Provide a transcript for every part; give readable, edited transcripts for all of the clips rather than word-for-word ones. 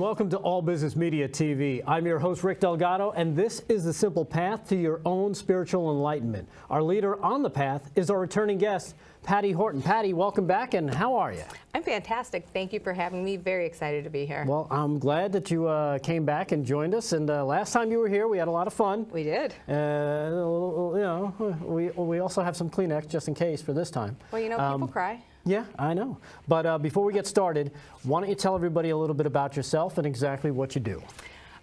welcome to All Business Media TV. I'm your host, Rick Delgado, and this is the simple path to your own spiritual enlightenment. Our leader on the path is our returning guest, Patty Horton. Patty, welcome back, and how are you? I'm fantastic. Thank you for having me. Very excited to be here. Well, I'm glad that you came back and joined us. And last time you were here, we had a lot of fun. We did. You know, we also have some Kleenex just in case for this time. Well, you know, people cry. Yeah, I know. But before we get started, why don't you tell everybody a little bit about yourself and exactly what you do?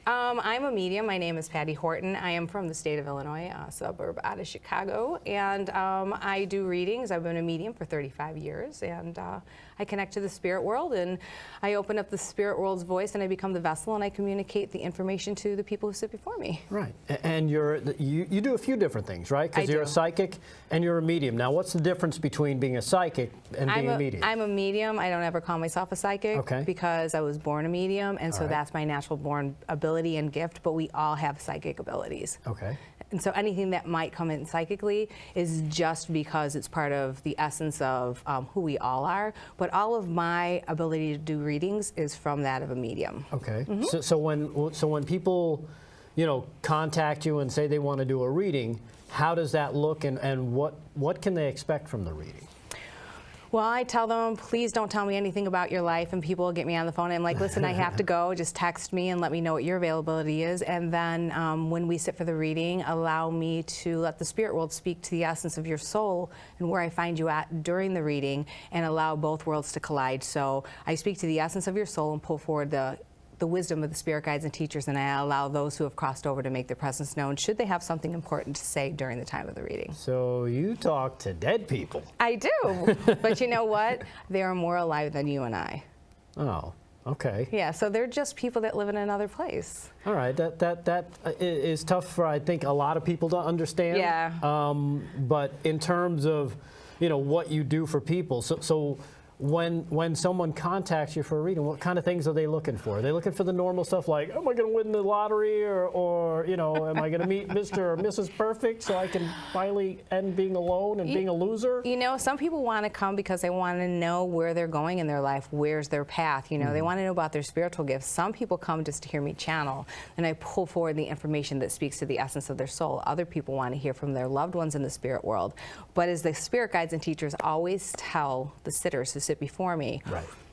I'm a medium. My name is Patty Horton. I am from the state of Illinois, a suburb out of Chicago, and I do readings. I've been a medium for 35 years, and I connect to the spirit world, and I open up the spirit world's voice, and I become the vessel, and I communicate the information to the people who sit before me. Right, and you do a few different things, right? Because you're a psychic and you're a medium. Now, what's the difference between being a psychic and being a medium? I'm a medium. I don't ever call myself a psychic because I was born a medium, and so that's my natural born ability and gift, but we all have psychic abilities. Okay. And so anything that might come in psychically is just because it's part of the essence of who we all are. But all of my ability to do readings is from that of a medium. Okay. So when people, you know, contact you and say they want to do a reading, how does that look, and what can they expect from the reading? Well, I tell them, please don't tell me anything about your life, and people will get me on the phone. I'm like, listen, I have to go. Just text me and let me know what your availability is. And then when we sit for the reading, allow me to let the spirit world speak to the essence of your soul and where I find you at during the reading, and allow both worlds to collide. So I speak to the essence of your soul and pull forward the wisdom of the spirit guides and teachers, and I allow those who have crossed over to make their presence known should they have something important to say during the time of the reading. So you talk to dead people. I do, but you know what? They are more alive than you and I. Oh, okay. Yeah, so they're just people that live in another place. All right, that is tough for, I think, a lot of people to understand. Yeah. But in terms of, you know, what you do for people, so when someone contacts you for a reading, what kind of things are they looking for? Are they looking for the normal stuff like, am I going to win the lottery, or you know, am I going to meet Mr. or Mrs. Perfect so I can finally end being alone and being a loser? You know, some people want to come because they want to know where they're going in their life, where's their path. You know, they want to know about their spiritual gifts. Some people come just to hear me channel, and I pull forward the information that speaks to the essence of their soul. Other people want to hear from their loved ones in the spirit world. But as the spirit guides and teachers always tell the sitters who sit before me,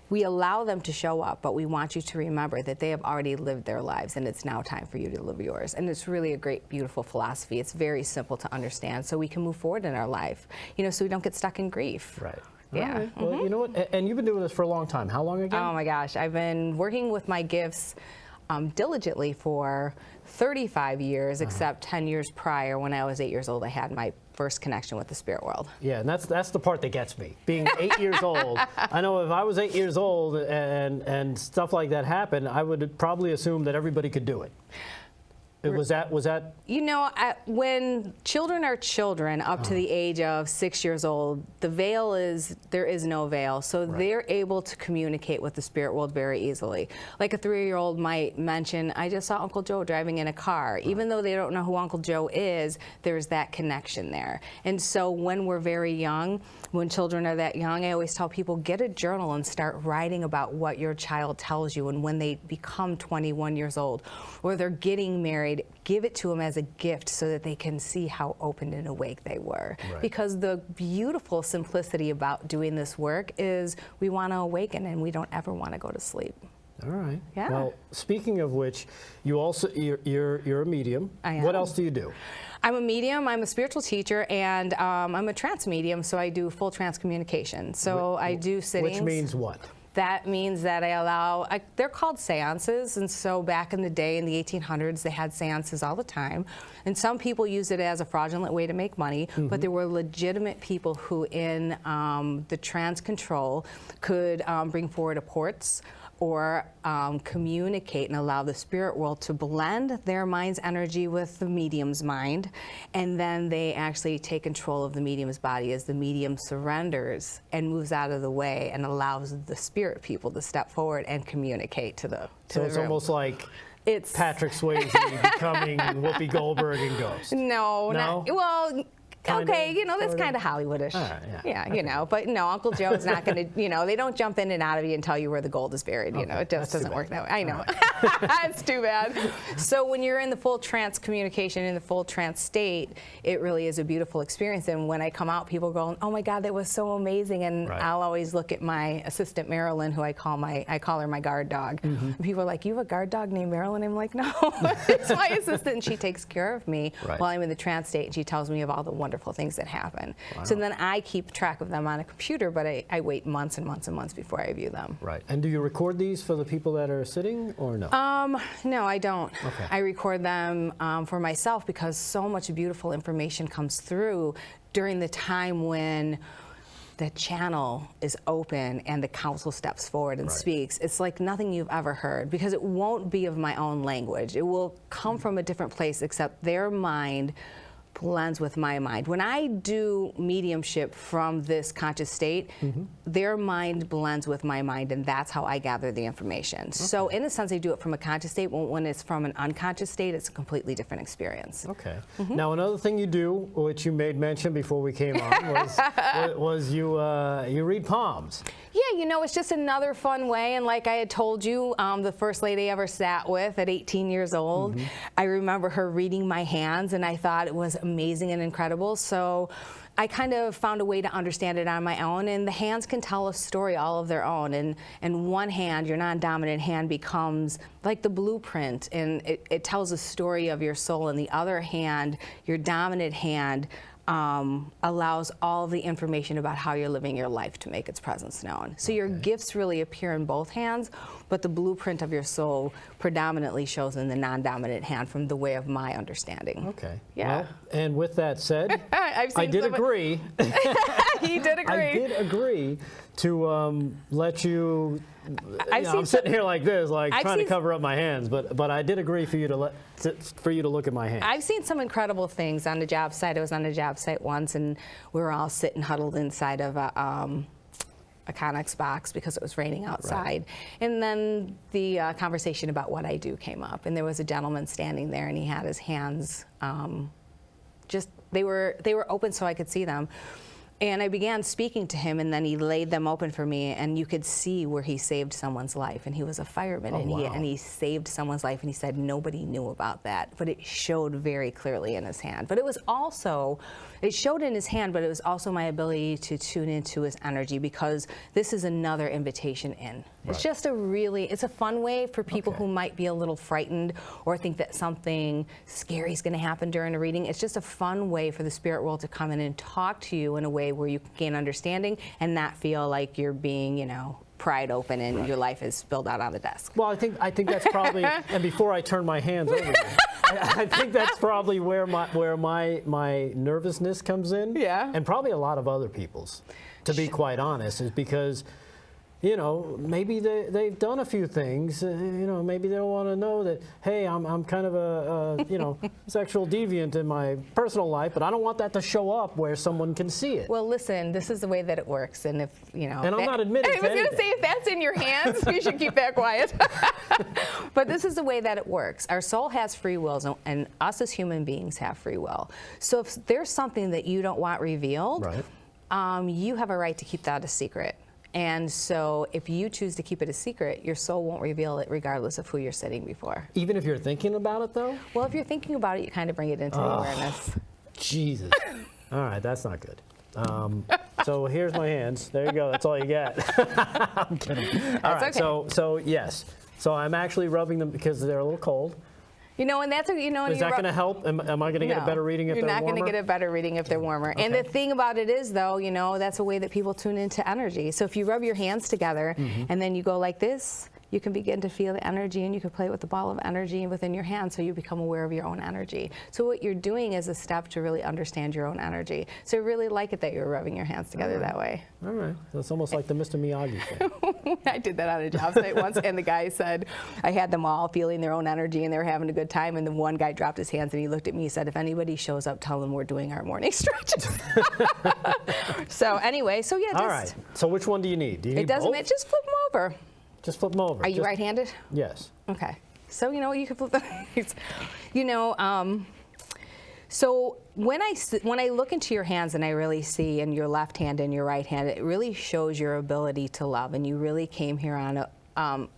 we allow them to show up, but we want you to remember that they have already lived their lives, and it's now time for you to live yours. And it's really a great, beautiful philosophy. It's very simple to understand, so we can move forward in our life, you know, so we don't get stuck in grief. Right. Yeah. Right. Well, you know what? And you've been doing this for a long time. How long again? Oh my gosh, I've been working with my gifts diligently for 35 years, except 10 years prior, when I was 8 years old, I had my first connection with the spirit world. Yeah, and that's the part that gets me. Being 8 years old, I know if I was 8 years old and stuff like that happened, I would probably assume that everybody could do it. Was that? You know, when children are children up to the age of 6 years old, the veil is, there is no veil. So they're able to communicate with the spirit world very easily. Like a 3-year-old might mention, I just saw Uncle Joe driving in a car. Even though they don't know who Uncle Joe is, there's that connection there. And so when we're very young, when children are that young, I always tell people, get a journal and start writing about what your child tells you. And when they become 21 years old, or they're getting married, give it to them as a gift so that they can see how open and awake they were. Because the beautiful simplicity about doing this work is we want to awaken, and we don't ever want to go to sleep. All right. Yeah. Well, speaking of which, you're a medium. I am. What else do you do? I'm a medium, I'm a spiritual teacher, and I'm a trance medium, so I do full trance communication. So I do sittings. Which means what? That means that I allow, they're called seances, and so back in the day, in the 1800s, they had seances all the time. And some people use it as a fraudulent way to make money, but there were legitimate people who in the trance control could bring forward apports or communicate and allow the spirit world to blend their mind's energy with the medium's mind, and then they actually take control of the medium's body as the medium surrenders and moves out of the way and allows the spirit people to step forward and communicate to the So it's room. almost like Patrick Swayze becoming Whoopi Goldberg and Ghost. No, No? well, Okay, you know, that's kind of Hollywoodish. All right, yeah. You know, but no, Uncle Joe's not going to, you know, they don't jump in and out of you and tell you where the gold is buried. You know, it just doesn't work that way. I know. It's too bad. So when you're in the full trance communication, in the full trance state, it really is a beautiful experience. And when I come out, people go, oh my God, that was so amazing. And I'll always look at my assistant, Marilyn, who I call her my guard dog. And people are like, you have a guard dog named Marilyn? I'm like, no, it's my assistant. And she takes care of me while I'm in the trance state. And she tells me of all the wonderful things that happen. Wow. So then I keep track of them on a computer, but I wait months and months and months before I view them. Right. And do you record these for the people that are sitting or no? No, I don't. Okay. I record them for myself because so much beautiful information comes through during the time when the channel is open and the council steps forward and speaks. It's like nothing you've ever heard because it won't be of my own language. It will come from a different place, except their mind blends with my mind. When I do mediumship from this conscious state, their mind blends with my mind, and that's how I gather the information. Okay. So in a sense, I do it from a conscious state. When it's from an unconscious state, it's a completely different experience. Okay. Now, another thing you do, which you made mention before we came on, was you read palms. Yeah, you know, it's just another fun way. And like I had told you, the first lady I ever sat with at 18 years old, I remember her reading my hands, and I thought it was amazing and incredible. So I kind of found a way to understand it on my own, and the hands can tell a story all of their own. And one hand, your non-dominant hand, becomes like the blueprint, and it tells a story of your soul. And the other hand, your dominant hand, allows all the information about how you're living your life to make its presence known. So your gifts really appear in both hands, but the blueprint of your soul predominantly shows in the non-dominant hand from the way of my understanding. Okay. Yeah. Well, and with that said, I did agree. He did agree. I did agree to let you. I'm sitting here like this, like trying to cover up my hands, but I did agree for you to look at my hands. I've seen some incredible things on the job site. I was on a job site once, and we were all sitting huddled inside of a Connex box because it was raining outside. And then the conversation about what I do came up, and there was a gentleman standing there, and he had his hands they were open so I could see them. And I began speaking to him, and then he laid them open for me, and you could see where he saved someone's life. And he was a fireman, and he saved someone's life, and he said nobody knew about that, but it showed very clearly in his hand. But it was also, it showed in his hand, but it was also my ability to tune into his energy, because this is another invitation in. It's just it's a fun way for people who might be a little frightened or think that something scary is going to happen during a reading. It's just a fun way for the spirit world to come in and talk to you in a way where you can gain understanding and not feel like you're being, you know, pried open and your life is spilled out on the desk. Well, I think that's probably, and before I turn my hands over, I think that's probably where my nervousness comes in. Yeah. And probably a lot of other people's, to be quite honest, is because, you know, maybe they've done a few things. You know, maybe they don't want to know that, hey, I'm kind of a you know, sexual deviant in my personal life, but I don't want that to show up where someone can see it. Well, listen, this is the way that it works, and if you know, and I'm not admitting. I was going to say, if that's in your hands, you should keep that quiet. But this is the way that it works. Our soul has free wills, and us as human beings have free will. So if there's something that you don't want revealed, you have a right to keep that a secret. And so if you choose to keep it a secret, your soul won't reveal it regardless of who you're sitting before. Even if you're thinking about it, though? Well, if you're thinking about it, you kind of bring it into the awareness. Jesus. All right, that's not good. So here's my hands. There you go. That's all you get. I'm kidding. All right, so yes. So I'm actually rubbing them because they're a little cold. You know, and that's what, you know. Is that going to help? Am I going to get a better reading if they're warmer? You're not going to get a better reading if they're warmer. Okay. And the thing about it is, though, you know, that's a way that people tune into energy. So if you rub your hands together and then you go like this, you can begin to feel the energy, and you can play with the ball of energy within your hand, so you become aware of your own energy. So what you're doing is a step to really understand your own energy. So I really like it that you're rubbing your hands together that way. All right. So it's almost like the Mr. Miyagi thing. I did that on a job site once, and the guy said, I had them all feeling their own energy, and they were having a good time, and the one guy dropped his hands, and he looked at me, he said, if anybody shows up, tell them we're doing our morning stretches. So anyway, so yeah. All right. So which one do you need? Do you need both? It doesn't, just flip them over. Just flip them over. Are you right-handed? Yes. Okay. So, you know, you can flip them. You know, So when I look into your hands and I really see in your left hand and your right hand, it really shows your ability to love, and you really came here on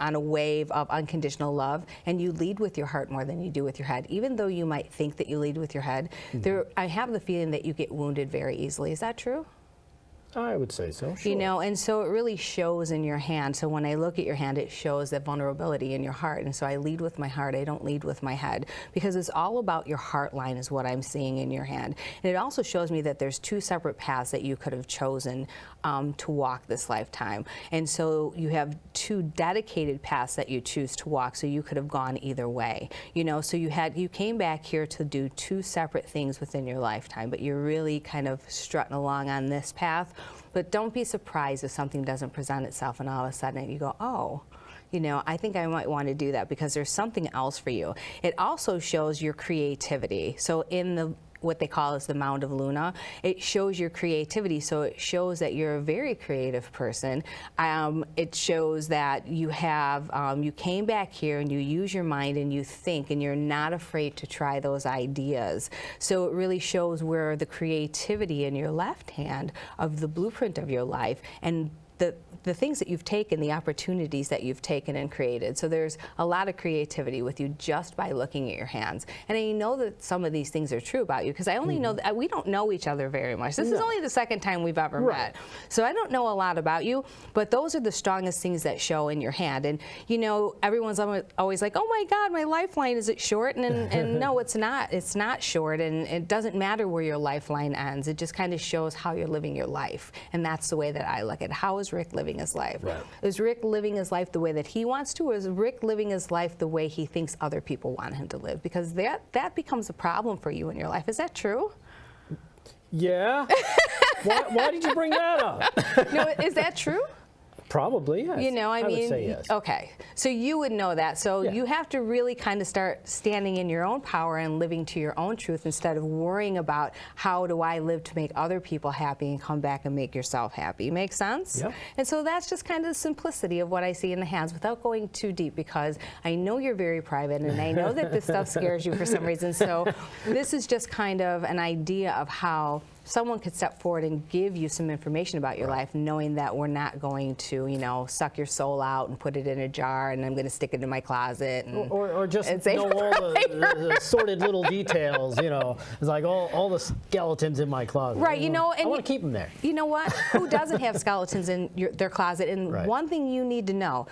a wave of unconditional love, and you lead with your heart more than you do with your head. Even though you might think that you lead with your head, I have the feeling that you get wounded very easily. Is that true? I would say so, sure. You know, and so it really shows in your hand. So when I look at your hand, it shows that vulnerability in your heart. And so I lead with my heart. I don't lead with my head, because it's all about your heart line is what I'm seeing in your hand. And it also shows me that there's two separate paths that you could have chosen to walk this lifetime. And so you have two dedicated paths that you choose to walk. So you could have gone either way. You know, so you came back here to do two separate things within your lifetime, but you're really kind of strutting along on this path. But don't be surprised if something doesn't present itself and all of a sudden you go, oh, you know, I think I might want to do that because there's something else for you. It also shows your creativity. So in what they call is the Mound of Luna, it shows your creativity. So it shows that you're a very creative person. It shows that you have, you came back here and you use your mind and you think, and you're not afraid to try those ideas. So it really shows where the creativity in your left hand of the blueprint of your life and the things that you've taken, the opportunities that you've taken and created. So there's a lot of creativity with you just by looking at your hands. And I know that some of these things are true about you, because I only know that we don't know each other very much. This is only the second time we've ever met. So I don't know a lot about you, but those are the strongest things that show in your hand. And you know, everyone's always like, oh my God, my lifeline, is it short? And no, it's not. It's not short, and it doesn't matter where your lifeline ends. It just kind of shows how you're living your life. And that's the way that I look at it. How is Rick living his life? Right. Is Rick living his life the way that he wants to, or is Rick living his life the way he thinks other people want him to live? Because that becomes a problem for you in your life. Is that true? Yeah. Why did you bring that up? No, is that true? Probably, yes. You know, I mean, would say yes. Okay, so you would know that. So you have to really kind of start standing in your own power and living to your own truth instead of worrying about how do I live to make other people happy and come back and make yourself happy. Make sense? Yep. And so that's just kind of the simplicity of what I see in the hands without going too deep, because I know you're very private and I know that this stuff scares you for some reason. So this is just kind of an idea of how someone could step forward and give you some information about your life, knowing that we're not going to, you know, suck your soul out and put it in a jar and I'm going to stick it in my closet. And, or just know all the sordid little details, you know. It's like all the skeletons in my closet. Right, you know. And I want to keep them there. You know what? Who doesn't have skeletons in their closet? And one thing you need to know,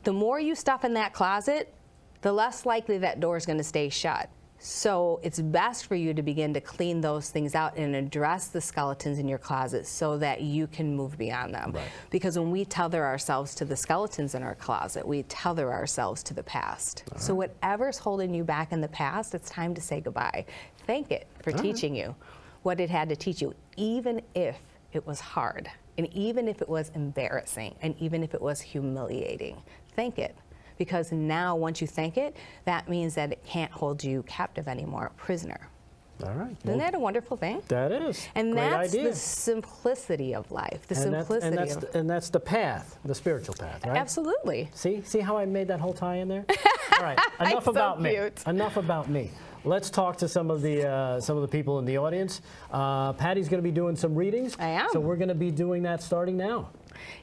the more you stuff in that closet, the less likely that door is going to stay shut. So it's best for you to begin to clean those things out and address the skeletons in your closet so that you can move beyond them. Right. Because when we tether ourselves to the skeletons in our closet, we tether ourselves to the past. So whatever's holding you back in the past, it's time to say goodbye. Thank it for teaching you what it had to teach you, even if it was hard, and even if it was embarrassing, and even if it was humiliating. Thank it. Because now, once you thank it, that means that it can't hold you captive anymore, prisoner. All right. Isn't that a wonderful thing? That is. And Great that's idea. the simplicity of life. The simplicity and that's the path, the spiritual path, right? Absolutely. See how I made that whole tie in there? All right. Enough So about cute. me. Enough about me. Let's talk to some of the people in the audience. Patty's going to be doing some readings. I am. So we're going to be doing that starting now.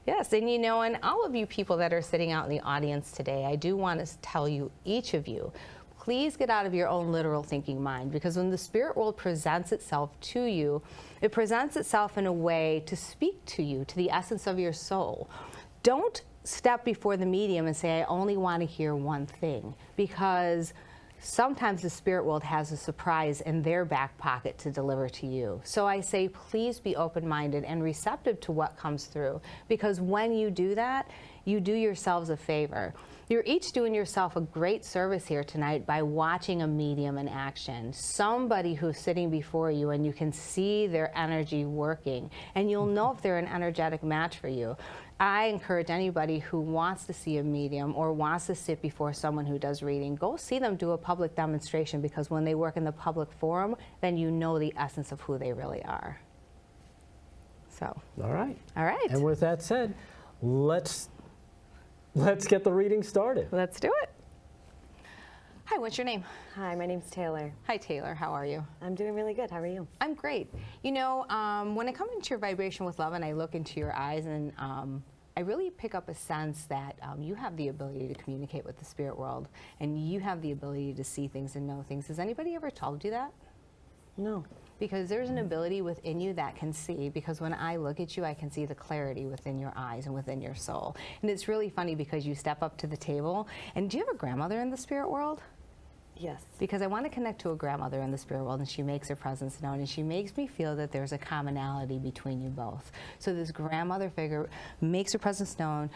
Yes, and you know, and all of you people that are sitting out in the audience today, I do want to tell you, each of you, please get out of your own literal thinking mind, because when the spirit world presents itself to you, it presents itself in a way to speak to you, to the essence of your soul. Don't step before the medium and say, I only want to hear one thing, because sometimes the spirit world has a surprise in their back pocket to deliver to you. So I say, please be open-minded and receptive to what comes through, because when you do that, you do yourselves a favor. You're each doing yourself a great service here tonight by watching a medium in action, somebody who's sitting before you and you can see their energy working, and you'll know if they're an energetic match for you. I encourage anybody who wants to see a medium or wants to sit before someone who does reading, go see them do a public demonstration, because when they work in the public forum, then you know the essence of who they really are. So. All right. All right. And with that said, let's get the reading started. Let's do it. Hi, what's your name? Hi, my name's Taylor. Hi, Taylor. How are you? I'm doing really good. How are you? I'm great. You know, when I come into your vibration with love and I look into your eyes, and I really pick up a sense that you have the ability to communicate with the spirit world, and you have the ability to see things and know things. Has anybody ever told you that? No. Because there's an ability within you that can see, because when I look at you, I can see the clarity within your eyes and within your soul. And it's really funny because you step up to the table, and do you have a grandmother in the spirit world? Yes. Because I want to connect to a grandmother in the spirit world, and she makes her presence known, and she makes me feel that there's a commonality between you both. So this grandmother figure makes her presence known.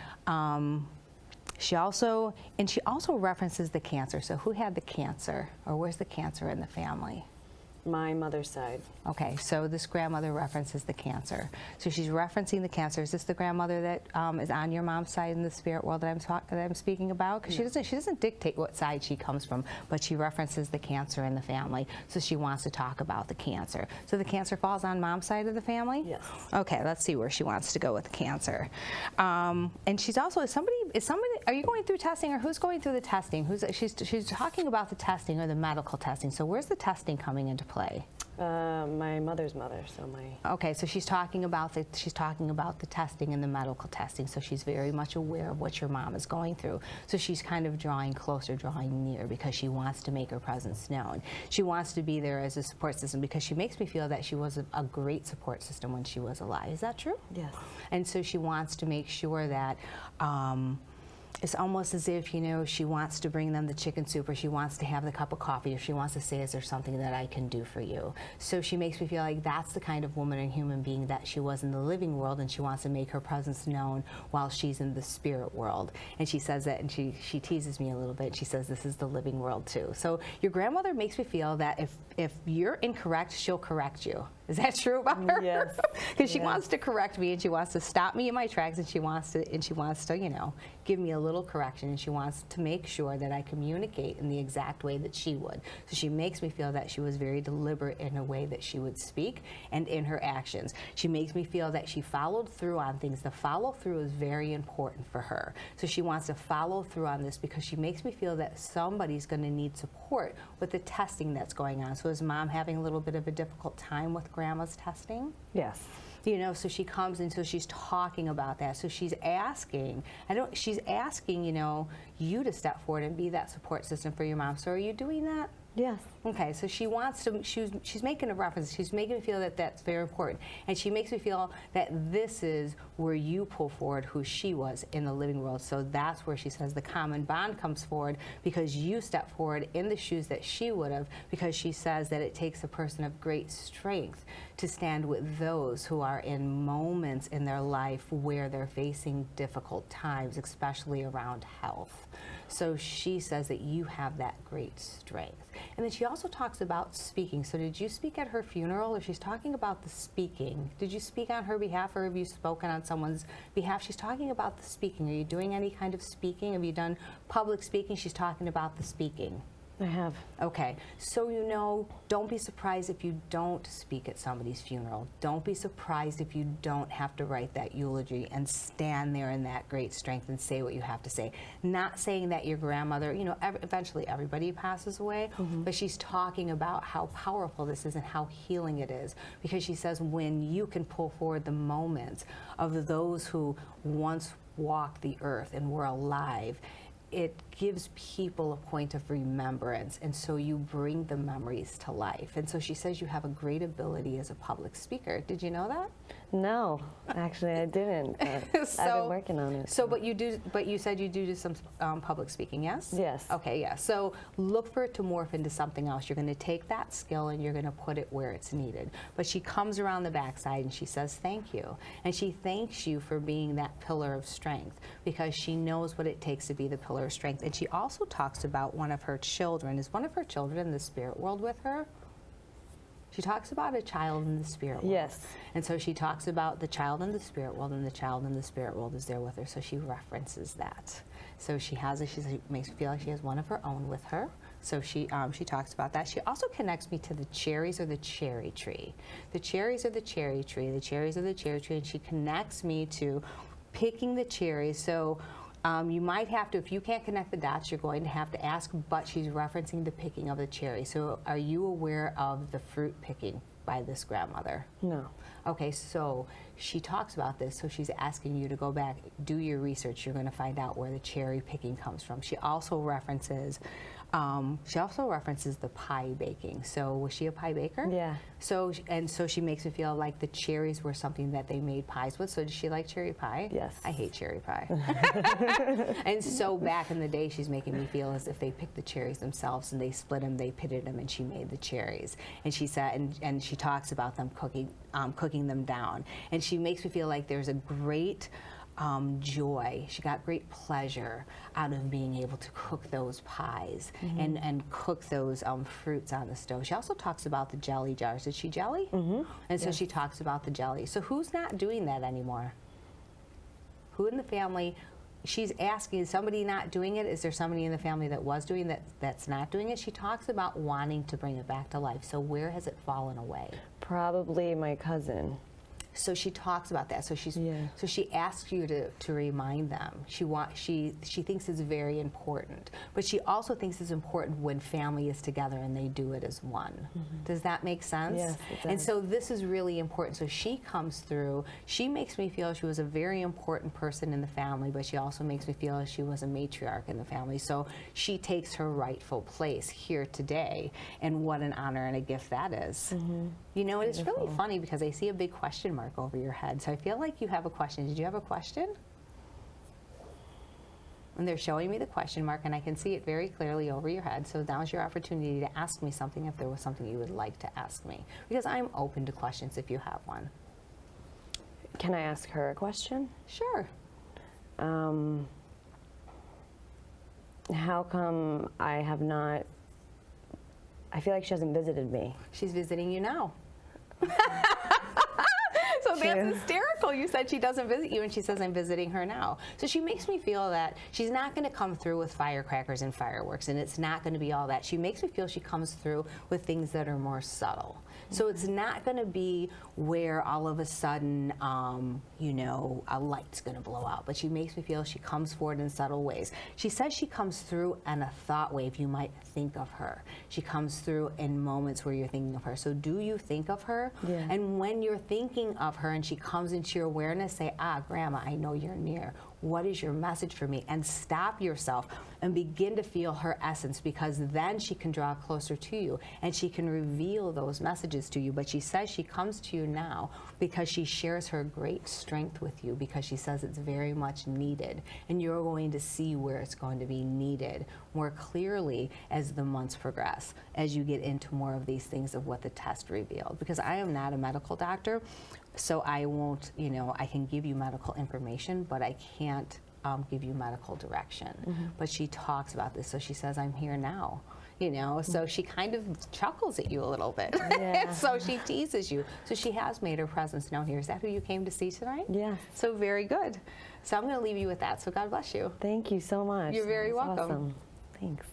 She also references the cancer. So who had the cancer, or where's the cancer in the family? My mother's side. Okay, so this grandmother references the cancer. So she's referencing the cancer. Is this the grandmother that is on your mom's side in the spirit world that I'm speaking about? Because she doesn't dictate what side she comes from, but she references the cancer in the family. So she wants to talk about the cancer. So the cancer falls on mom's side of the family? Yes. Okay, let's see where she wants to go with the cancer. And she's also, is somebody, are you going through testing, or who's going through the testing? She's talking about the testing or the medical testing. So where's the testing coming into play? My mother's mother, so my... Okay, so she's talking about the testing and the medical testing, so she's very much aware of what your mom is going through. So she's kind of drawing closer, drawing near, because she wants to make her presence known. She wants to be there as a support system, because she makes me feel that she was a great support system when she was alive. Is that true? Yes. And so she wants to make sure that it's almost as if, you know, she wants to bring them the chicken soup, or she wants to have the cup of coffee, or she wants to say, is there something that I can do for you? So she makes me feel like that's the kind of woman and human being that she was in the living world, and she wants to make her presence known while she's in the spirit world. And she says that, and she teases me a little bit. She says this is the living world too. So your grandmother makes me feel that if you're incorrect, she'll correct you. Is that true about her? Yes. Because she wants to correct me, and she wants to stop me in my tracks, and she wants to, you know, give me a little correction, and she wants to make sure that I communicate in the exact way that she would. So she makes me feel that she was very deliberate in a way that she would speak and in her actions. She makes me feel that she followed through on things. The follow through is very important for her. So she wants to follow through on this, because she makes me feel that somebody's going to need support with the testing that's going on. So is Mom having a little bit of a difficult time with Grandma's testing? Yes. You know, so she comes in, so she's talking about that. So she's asking, you know, you to step forward and be that support system for your mom. So are you doing that? Yes. Okay, so she wants to, she's making a reference. She's making me feel that that's very important. And she makes me feel that this is where you pull forward who she was in the living world. So that's where she says the common bond comes forward, because you step forward in the shoes that she would have, because she says that it takes a person of great strength to stand with those who are in moments in their life where they're facing difficult times, especially around health. So she says that you have that great strength. And then she also talks about speaking. So did you speak at her funeral, or she's talking about the speaking? Did you speak on her behalf, or have you spoken on someone's behalf? She's talking about the speaking. Are you doing any kind of speaking? Have you done public speaking? She's talking about the speaking. I have. Okay, so you know, don't be surprised if you don't speak at somebody's funeral. Don't be surprised if you don't have to write that eulogy and stand there in that great strength and say what you have to say. Not saying that your grandmother, you know, eventually everybody passes away, but she's talking about how powerful this is and how healing it is. Because she says when you can pull forward the moments of those who once walked the earth and were alive, it gives people a point of remembrance, and so you bring the memories to life. And so she says you have a great ability as a public speaker. Did you know that? No, actually I didn't. I've been working on it. So, but you said you do some public speaking, yes? Yes. Okay, yeah. So look for it to morph into something else. You're going to take that skill and you're going to put it where it's needed. But she comes around the backside and she says thank you. And she thanks you for being that pillar of strength, because she knows what it takes to be the pillar of strength. And she also talks about one of her children. Is one of her children in the spirit world with her? She talks about a child in the spirit world. Yes. And so she talks about the child in the spirit world, and the child in the spirit world is there with her. So she references that. So she makes me feel like she has one of her own with her. So she talks about that. She also connects me to the cherries or the cherry tree. The cherries are the cherry tree. The cherries are the cherry tree. And she connects me to picking the cherries. So You might have to, if you can't connect the dots, you're going to have to ask, but she's referencing the picking of the cherry. So are you aware of the fruit picking by this grandmother? No. Okay, so she talks about this, so she's asking you to go back, do your research. You're going to find out where the cherry picking comes from. She also references the pie baking. So was she a pie baker? Yeah. So she makes me feel like the cherries were something that they made pies with. So does she like cherry pie? Yes. I hate cherry pie. And so back in the day, she's making me feel as if they picked the cherries themselves and they split them, they pitted them, and she made the cherries. And she said, and she talks about them cooking them down. And she makes me feel like there's a great joy. She got great pleasure out of being able to cook those pies and cook those fruits on the stove. She also talks about the jelly jars. Did she jelly? Mm-hmm. And so she talks about the jelly. So who's not doing that anymore? Who in the family? She's asking, is somebody not doing it? Is there somebody in the family that was doing that that's not doing it? She talks about wanting to bring it back to life. So where has it fallen away? Probably my cousin. So she talks about that. So so she asks you to remind them. She thinks it's very important, but she also thinks it's important when family is together and they do it as one. Mm-hmm. Does that make sense? Yes, it does. And so this is really important. So she comes through. She makes me feel she was a very important person in the family, but she also makes me feel she was a matriarch in the family. So she takes her rightful place here today, and what an honor and a gift that is. Mm-hmm. You know, and it's really funny because I see a big question mark over your head. So I feel like you have a question. Did you have a question? And they're showing me the question mark, and I can see it very clearly over your head. So now's your opportunity to ask me something if there was something you would like to ask me, because I'm open to questions if you have one. Can I ask her a question? Sure. How come I have not, I feel like she hasn't visited me. She's visiting you now. So that's hysterical. You said she doesn't visit you, and she says, I'm visiting her now. So she makes me feel that she's not going to come through with firecrackers and fireworks, and it's not going to be all that. She makes me feel she comes through with things that are more subtle. So it's not going to be where all of a sudden, you know, a light's going to blow out. But she makes me feel she comes forward in subtle ways. She says she comes through in a thought wave. You might think of her. She comes through in moments where you're thinking of her. So do you think of her? Yeah. And when you're thinking of her and she comes into your awareness, say, Grandma, I know you're near. What is your message for me? And stop yourself and begin to feel her essence, because then she can draw closer to you and she can reveal those messages to you. But she says she comes to you now because she shares her great strength with you, because she says it's very much needed. And you're going to see where it's going to be needed more clearly as the months progress, as you get into more of these things of what the test revealed. Because I am not a medical doctor, so I won't, you know, I can give you medical information, but I can't give you medical direction. Mm-hmm. But she talks about this, so she says, I'm here now. You know, so she kind of chuckles at you a little bit. Yeah. So she teases you. So she has made her presence known here. Is that who you came to see tonight? Yeah. So very good. So I'm going to leave you with that. So God bless you. Thank you so much. You're very welcome. Awesome. Thanks.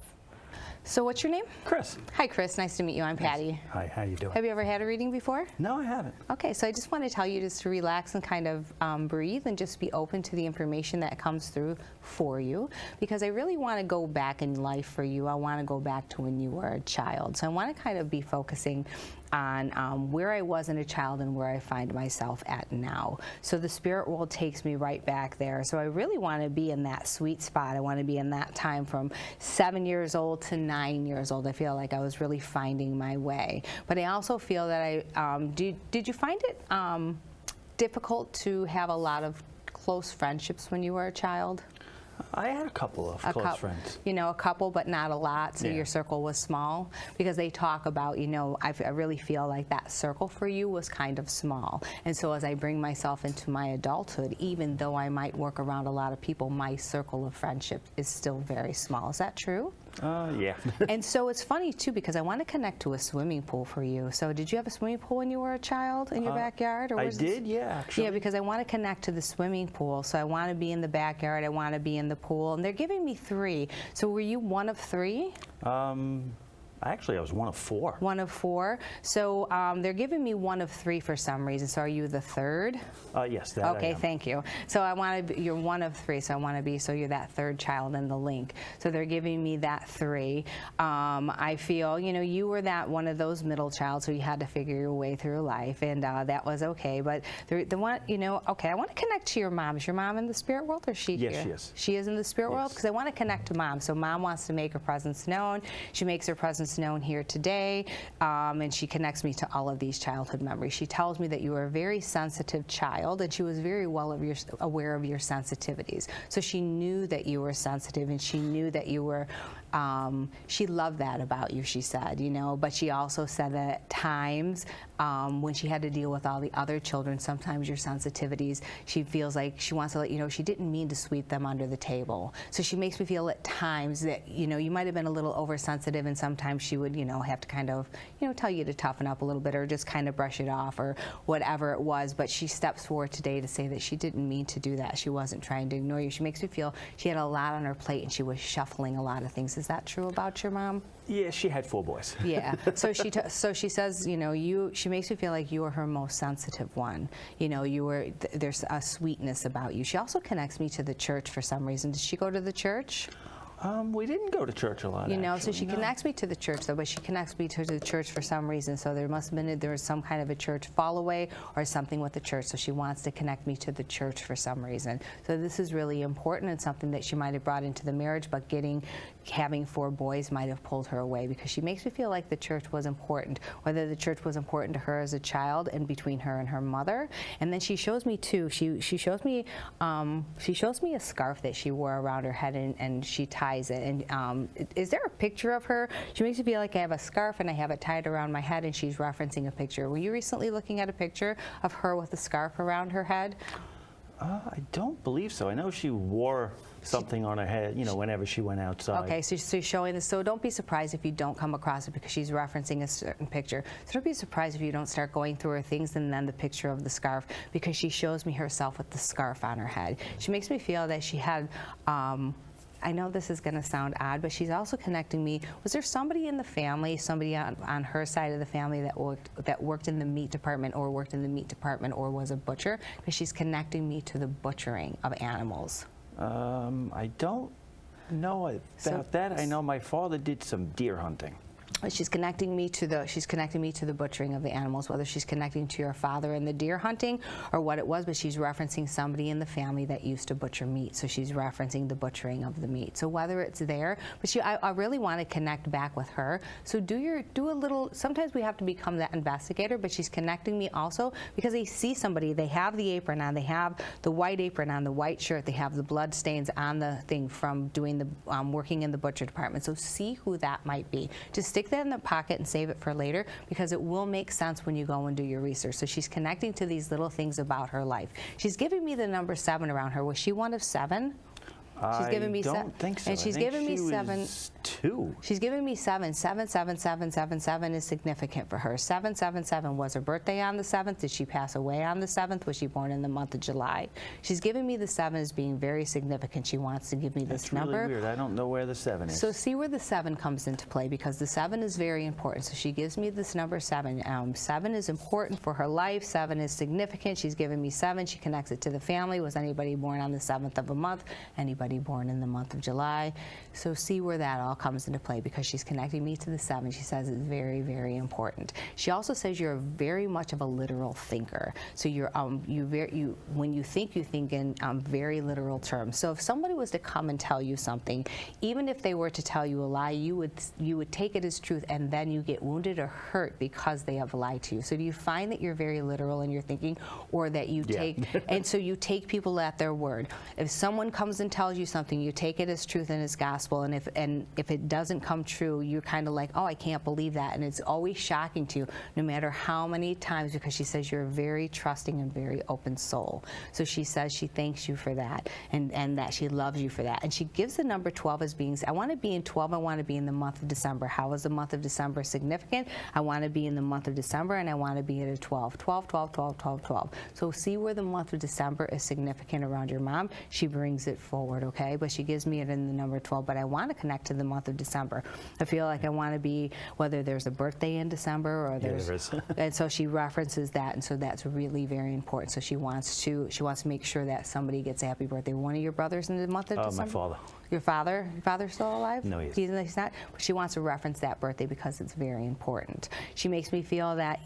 So what's your name? Chris. Hi, Chris. Nice to meet you. I'm Patty. Hi, how you doing? Have you ever had a reading before? No, I haven't. Okay, so I just want to tell you just to relax and kind of breathe and just be open to the information that comes through for you, because I really want to go back in life for you. I want to go back to when you were a child. So I want to kind of be focusing on where I was in a child and where I find myself at now. So the spirit world takes me right back there. So I really want to be in that sweet spot. I want to be in that time from 7 years old to 9 years old. I feel like I was really finding my way. But I also feel that did you find it difficult to have a lot of close friendships when you were a child? I had a couple of close friends. You know, a couple, but not a lot, so your circle was small. Because they talk about, you know, I really feel like that circle for you was kind of small. And so as I bring myself into my adulthood, even though I might work around a lot of people, my circle of friendship is still very small. Is that true? Yeah. And so it's funny, too, because I want to connect to a swimming pool for you. So did you have a swimming pool when you were a child in your backyard? Or I did, yeah, actually. Yeah, because I want to connect to the swimming pool. So I want to be in the backyard. I want to be in the pool. And they're giving me 3. So were you one of 3? Actually, I was one of 4. One of 4. So they're giving me one of 3 for some reason. So are you the 3rd? Yes, that Okay, I am. thank you. So I want to. You're one of 3, so I want to be. So you're that 3rd child in the link. So they're giving me that 3. I feel, you were that one of those middle child, so you had to figure your way through life, and that was okay. But the one, okay, I want to connect to your mom. Is your mom in the spirit world, or is she Yes, here? she is. She is in the spirit world, Yes. because I want to connect to mom. So mom wants to make her presence known. She makes her presence known here today, and she connects me to all of these childhood memories. She tells me that you were a very sensitive child, and she was very well aware of your sensitivities. So she knew that you were sensitive, and she knew that you were, she loved that about you, she said, but she also said that at times when she had to deal with all the other children, sometimes your sensitivities, she feels like she wants to let you know she didn't mean to sweep them under the table. So she makes me feel at times that, you might have been a little oversensitive, and sometimes she would, have to kind of, tell you to toughen up a little bit or just kind of brush it off or whatever it was. But she steps forward today to say that she didn't mean to do that. She wasn't trying to ignore you. She makes me feel she had a lot on her plate and she was shuffling a lot of things. Is that true about your mom? Yeah, she had 4 boys. Yeah. So she says, she makes me feel like you were her most sensitive one. There's a sweetness about you. She also connects me to the church for some reason. Did she go to the church? We didn't go to church a lot, So actually, she no. connects me to the church, though, but she connects me to the church for some reason. So there must have been, there was some kind of a church fall away or something with the church. So she wants to connect me to the church for some reason. So this is really important and something that she might have brought into the marriage, but having 4 boys might have pulled her away, because she makes me feel like the church was important, whether the church was important to her as a child and between her and her mother. And then she shows me too, she shows me a scarf that she wore around her head, and she ties it. And is there a picture of her? She makes me feel like I have a scarf and I have it tied around my head, and she's referencing a picture. Were you recently looking at a picture of her with a scarf around her head? I don't believe so. I know she wore something on her head, whenever she went outside. Okay, so she's showing this. So don't be surprised if you don't come across it, because she's referencing a certain picture. So don't be surprised if you don't start going through her things and then the picture of the scarf, because she shows me herself with the scarf on her head. She makes me feel that she had, I know this is going to sound odd, but she's also connecting me. Was there somebody in the family, somebody on her side of the family that worked in the meat department, or was a butcher? Because she's connecting me to the butchering of animals. I don't know about that. I know my father did some deer hunting. She's connecting me to the butchering of the animals, whether she's connecting to your father and the deer hunting or what it was, but she's referencing somebody in the family that used to butcher meat. So she's referencing the butchering of the meat. So whether it's there, but I really want to connect back with her. So do a little, sometimes we have to become that investigator, but she's connecting me also because they see somebody, they have the apron on, they have the white apron on, the white shirt, they have the blood stains on the thing from doing the working in the butcher department. So see who that might be. Just stick that in the pocket and save it for later, because it will make sense when you go and do your research. So she's connecting to these little things about her life. She's giving me the number 7 around her. Was she one of 7? She's giving me I don't think so. And she's I think giving me she 7. was 2. She's giving me 7. 7, 7, 7, 7, 7 is significant for her. 7, 7, 7. Was her birthday on the 7th? Did she pass away on the 7th? Was she born in the month of July? She's giving me the 7 as being very significant. She wants to give me this That's number. really weird. I don't know where the 7 is. So see where the 7 comes into play, because the 7 is very important. So she gives me this number 7. 7 is important for her life. 7 is significant. She's giving me 7. She connects it to the family. Was anybody born on the 7th of a month? Anybody born in the month of July? So see where that all comes into play, because she's connecting me to the 7. She says it's very, very important. She also says you're very much of a literal thinker. So you're when you think in very literal terms. So if somebody was to come and tell you something, even if they were to tell you a lie, you would take it as truth, and then you get wounded or hurt because they have lied to you. So do you find that you're very literal in your thinking, or that you take and so you take people at their word? If someone comes and tells you something, you take it as truth and as gospel, and if it doesn't come true, you're kind of like, oh, I can't believe that, and it's always shocking to you, no matter how many times, because she says you're a very trusting and very open soul. So she says she thanks you for that, and that she loves you for that, and she gives the number 12 as being, I want to be in 12, I want to be in the month of December. How is the month of December significant? I want to be in the month of December, and I want to be at a 12. 12, 12, 12, 12, 12. So see where the month of December is significant around your mom. She brings it forward, okay? But she gives me it in the number 12, but I want to connect to the month of December. I feel like I want to be, whether there's a birthday in December or there's, there is. and so she references that, and so that's really very important. So she wants to make sure that somebody gets a happy birthday. One of your brothers in the month of December? My father. Your father? Your father's still alive? No, he isn't. He's not. But she wants to reference that birthday because it's very important. She makes me feel that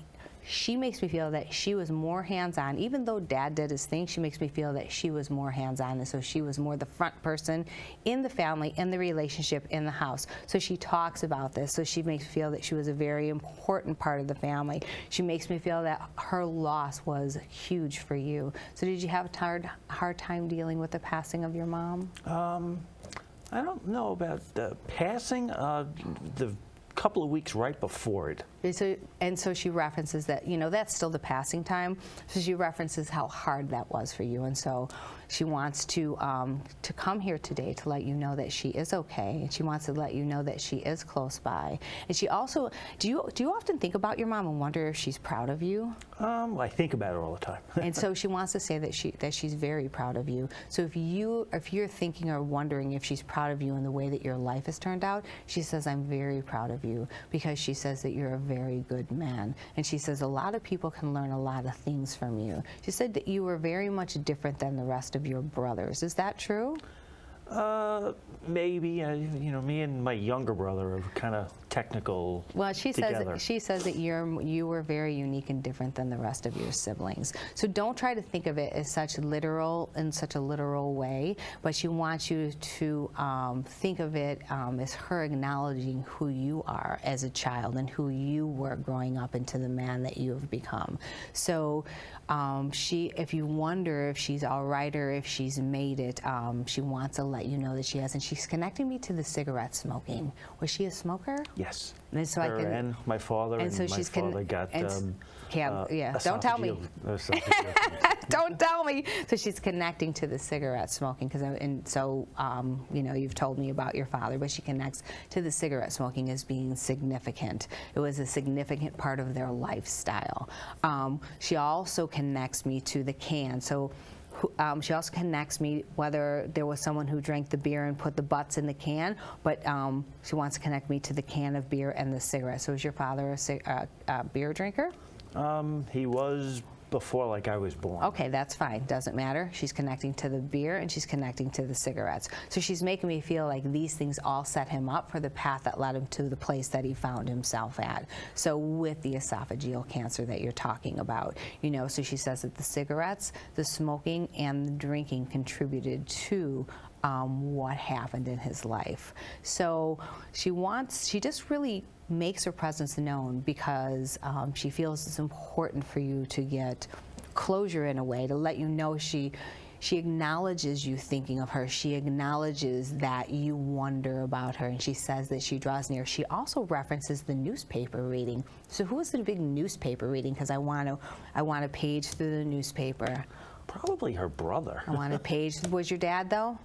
she was more hands-on. Even though Dad did his thing, she makes me feel that she was more hands-on, and so she was more the front person in the family, in the relationship, in the house. So she talks about this. So she makes me feel that she was a very important part of the family. She makes me feel that her loss was huge for you. So did you have a hard time dealing with the passing of your mom? I don't know about the passing. The couple of weeks right before it. And so she references that, that's still the passing time. So she references how hard that was for you. And so she wants to come here today to let you know that she is okay. And she wants to let you know that she is close by. And she also, do you often think about your mom and wonder if she's proud of you? I think about it all the time. And so she wants to say that she's very proud of you. So if you're thinking or wondering if she's proud of you in the way that your life has turned out, she says, I'm very proud of you, because she says that you're a very good man. And she says a lot of people can learn a lot of things from you. She said that you were very much different than the rest of your brothers. Is that true? Maybe. Me and my younger brother are kind of technical. Well, she together. says that you were very unique and different than the rest of your siblings. So don't try to think of it as such a literal way, but she wants you to think of it as her acknowledging who you are as a child and who you were growing up into the man that you have become. So if you wonder if she's all right or if she's made it, she wants to let you know that she has. And she's connecting me to the cigarette smoking. Was she a smoker? Yes. And so and my father, and so my she's father got don't tell me. esophageal. Don't tell me. So she's connecting to the cigarette smoking, you've told me about your father, but she connects to the cigarette smoking as being significant. It was a significant part of their lifestyle. She also connects me to the can. So she also connects me whether there was someone who drank the beer and put the butts in the can, but she wants to connect me to the can of beer and the cigarette. So is your father a beer drinker? He was before I was born. Okay, that's fine. Doesn't matter. She's connecting to the beer and she's connecting to the cigarettes. So she's making me feel like these things all set him up for the path that led him to the place that he found himself at. So with the esophageal cancer that you're talking about, so she says that the cigarettes, the smoking, and the drinking contributed to what happened in his life. So she just really makes her presence known because she feels it's important for you to get closure in a way, to let you know she acknowledges you thinking of her. She acknowledges that you wonder about her, and she says that she draws near. She also references the newspaper reading. So who was the big newspaper reading? Because I want to page through the newspaper. Probably her brother. I want to page. Was your dad though?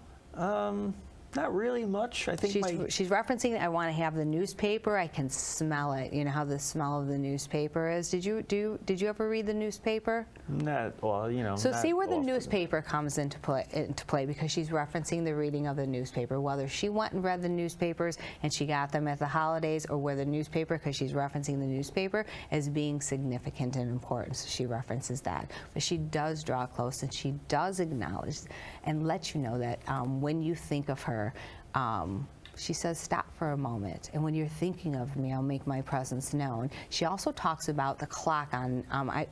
Not really much. I think she's referencing. I want to have the newspaper. I can smell it. You know how the smell of the newspaper is. Did you ever read the newspaper? Not well. So not see where the often. newspaper comes into play because she's referencing the reading of the newspaper. Whether she went and read the newspapers and she got them at the holidays, or where the newspaper, because she's referencing the newspaper as being significant and important. So she references that. But she does draw close and she does acknowledge and let you know that when you think of her. She says, stop for a moment. And when you're thinking of me, I'll make my presence known. She also talks about the clock on,